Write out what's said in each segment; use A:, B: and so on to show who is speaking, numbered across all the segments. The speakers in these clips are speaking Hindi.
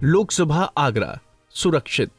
A: लोकसभा आगरा सुरक्षित।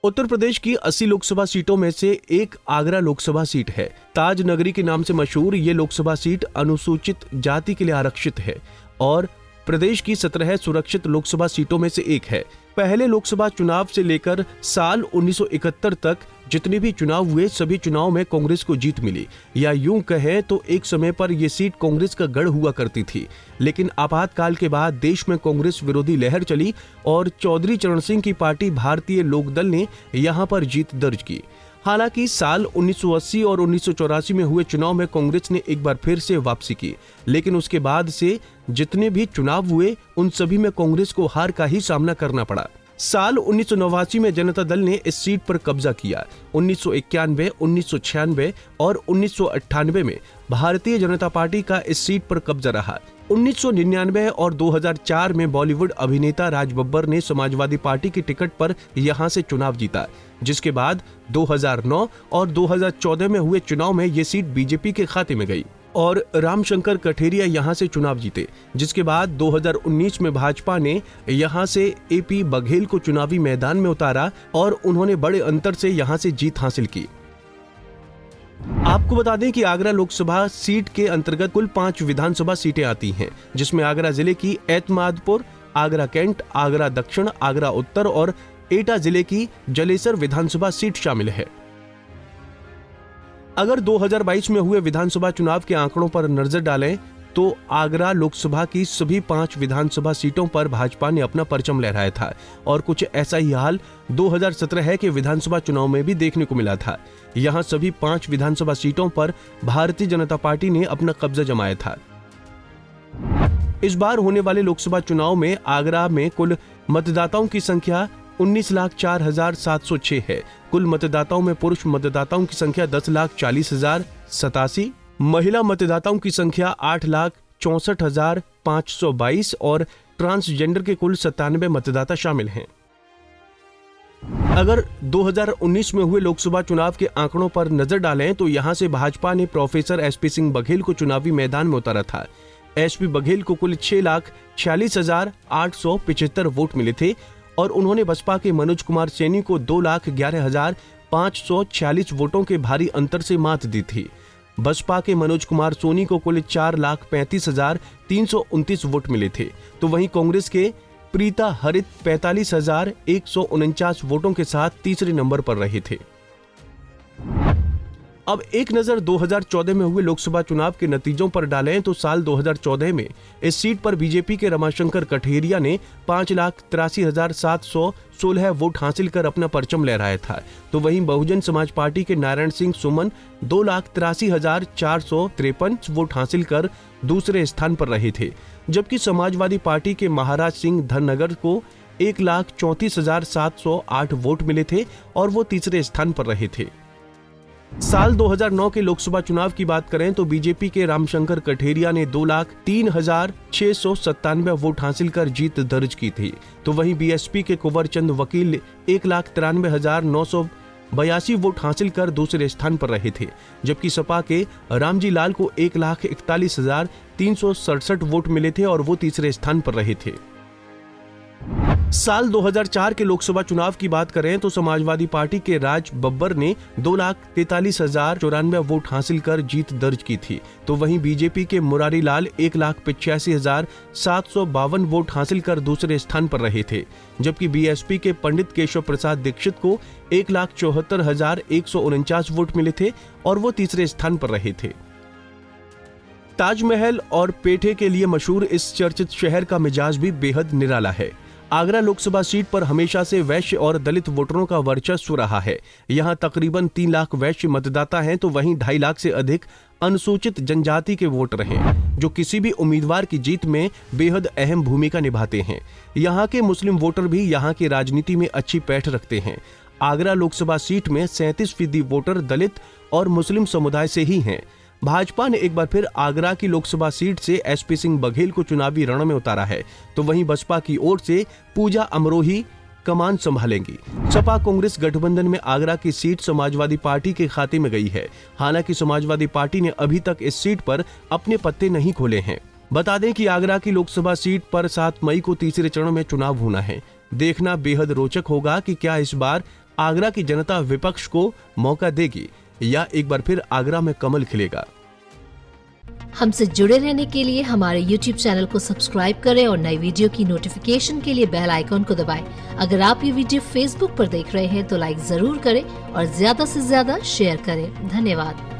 A: उत्तर प्रदेश की 80 लोकसभा सीटों में से एक आगरा लोकसभा सीट है। ताज नगरी के नाम से मशहूर ये लोकसभा सीट अनुसूचित जाति के लिए आरक्षित है और प्रदेश की 17 सुरक्षित लोकसभा सीटों में से एक है। पहले लोकसभा चुनाव से लेकर साल 1971 तक जितने भी चुनाव हुए सभी चुनाव में कांग्रेस को जीत मिली, या यूं कहें तो एक समय पर यह सीट कांग्रेस का गढ़ हुआ करती थी। लेकिन आपातकाल के बाद देश में कांग्रेस विरोधी लहर चली और चौधरी चरण सिंह की पार्टी भारतीय लोकदल ने यहां पर जीत दर्ज की। हालांकि साल 1980 और 1984 में हुए चुनाव में कांग्रेस ने एक बार फिर से वापसी की, लेकिन उसके बाद से जितने भी चुनाव हुए उन सभी में कांग्रेस को हार का ही सामना करना पड़ा। साल 1989 में जनता दल ने इस सीट पर कब्जा किया। 1991, 1996 और 1998 में भारतीय जनता पार्टी का इस सीट पर कब्जा रहा। 1999 और 2004 में बॉलीवुड अभिनेता राज बब्बर ने समाजवादी पार्टी की टिकट पर यहां से चुनाव जीता, जिसके बाद 2009 और 2014 में हुए चुनाव में ये सीट बीजेपी के खाते में गई और रामशंकर कठेरिया यहां से चुनाव जीते, जिसके बाद 2019 में भाजपा ने यहां से एपी बघेल को चुनावी मैदान में उतारा और उन्होंने बड़े अंतर से यहां से जीत हासिल की। आपको बता दें कि आगरा लोकसभा सीट के अंतर्गत कुल 5 विधानसभा सीटें आती हैं, जिसमें आगरा जिले की एतमादपुर, आगरा कैंट, आगरा दक्षिण, आगरा उत्तर और एटा जिले की जलेसर विधानसभा सीट शामिल है। अगर 2022 में हुए विधानसभा चुनाव के आंकड़ों पर नजर डालें तो आगरा लोकसभा की सभी 5 विधानसभा सीटों पर भाजपा ने अपना परचम लहराया था और कुछ ऐसा ही हाल 2017 के विधानसभा चुनाव में भी देखने को मिला था। यहां सभी 5 विधानसभा सीटों पर भारतीय जनता पार्टी ने अपना कब्जा जमाया था। इस बार होने वाले लोकसभा चुनाव में आगरा में कुल मतदाताओं की संख्या 19,04,706 है। कुल मतदाताओं में पुरुष मतदाताओं की संख्या 10,40,087, महिला मतदाताओं की संख्या 8,64,522 और ट्रांसजेंडर के कुल 97 मतदाता शामिल हैं। अगर 2019 में हुए लोकसभा चुनाव के आंकड़ों पर नजर डालें तो यहां से भाजपा ने प्रोफेसर एसपी सिंह बघेल को चुनावी मैदान में उतारा था। एसपी बघेल को कुल 6,46,875 वोट मिले थे और उन्होंने बसपा के मनोज कुमार सैनी को 2,11,546 वोटों के भारी अंतर से मात दी थी। बसपा के मनोज कुमार सोनी को कुल 4,35,329 वोट मिले थे, तो वहीं कांग्रेस के प्रीता हरित 45,149 वोटों के साथ तीसरे नंबर पर रहे थे। अब एक नजर 2014 में हुए लोकसभा चुनाव के नतीजों पर डालें तो साल 2014 में इस सीट पर बीजेपी के रमाशंकर कठेरिया ने 5,83,716 वोट हासिल कर अपना परचम लहराया था, तो वहीं बहुजन समाज पार्टी के नारायण सिंह सुमन 2,83,453 वोट हासिल कर दूसरे स्थान पर रहे थे, जबकि समाजवादी पार्टी के महाराज सिंह धनगर को 1,34,708 वोट मिले थे और वो तीसरे स्थान पर रहे थे। साल 2009 के लोकसभा चुनाव की बात करें तो बीजेपी के रामशंकर कठेरिया ने 2,03,697 वोट हासिल कर जीत दर्ज की थी, तो वहीं बीएसपी के कुंवर चंद वकील 1,93,982 वोट हासिल कर दूसरे स्थान पर रहे थे, जबकि सपा के रामजी लाल को 1,41,367 वोट मिले थे और वो तीसरे स्थान पर रहे थे। साल 2004 के लोकसभा चुनाव की बात करें तो समाजवादी पार्टी के राज बब्बर ने 2,43,094 वोट हासिल कर जीत दर्ज की थी, तो वहीं बीजेपी के मुरारी लाल 1,85,752 वोट हासिल कर दूसरे स्थान पर रहे थे, जबकि बीएसपी के पंडित केशव प्रसाद दीक्षित को 1,74,149 वोट मिले थे और वो तीसरे स्थान पर रहे थे। ताजमहल और पेठे के लिए मशहूर इस चर्चित शहर का मिजाज भी बेहद निराला है। आगरा लोकसभा सीट पर हमेशा से वैश्य और दलित वोटरों का वर्चस्व रहा है। यहां तकरीबन 3 लाख वैश्य मतदाता हैं, तो वहीं 2.5 लाख से अधिक अनुसूचित जनजाति के वोटर हैं, जो किसी भी उम्मीदवार की जीत में बेहद अहम भूमिका निभाते हैं। यहां के मुस्लिम वोटर भी यहां की राजनीति में अच्छी पैठ रखते हैं। आगरा लोकसभा सीट में 37% वोटर दलित और मुस्लिम समुदाय से ही हैं। भाजपा ने एक बार फिर आगरा की लोकसभा सीट से एसपी सिंह बघेल को चुनावी रण में उतारा है, तो वहीं बसपा की ओर से पूजा अमरोही कमान संभालेंगी। सपा कांग्रेस गठबंधन में आगरा की सीट समाजवादी पार्टी के खाते में गई है। हालांकि समाजवादी पार्टी ने अभी तक इस सीट पर अपने पत्ते नहीं खोले हैं। बता दें कि आगरा की लोकसभा सीट पर 7 मई को तीसरे चरण में चुनाव होना है। देखना बेहद रोचक होगा कि क्या इस बार आगरा की जनता विपक्ष को मौका देगी या एक बार फिर आगरा में कमल खिलेगा।
B: हमसे जुड़े रहने के लिए हमारे YouTube चैनल को सब्सक्राइब करें और नई वीडियो की नोटिफिकेशन के लिए बेल आइकॉन को दबाएं। अगर आप ये वीडियो Facebook पर देख रहे हैं तो लाइक जरूर करें और ज्यादा से ज्यादा शेयर करें। धन्यवाद।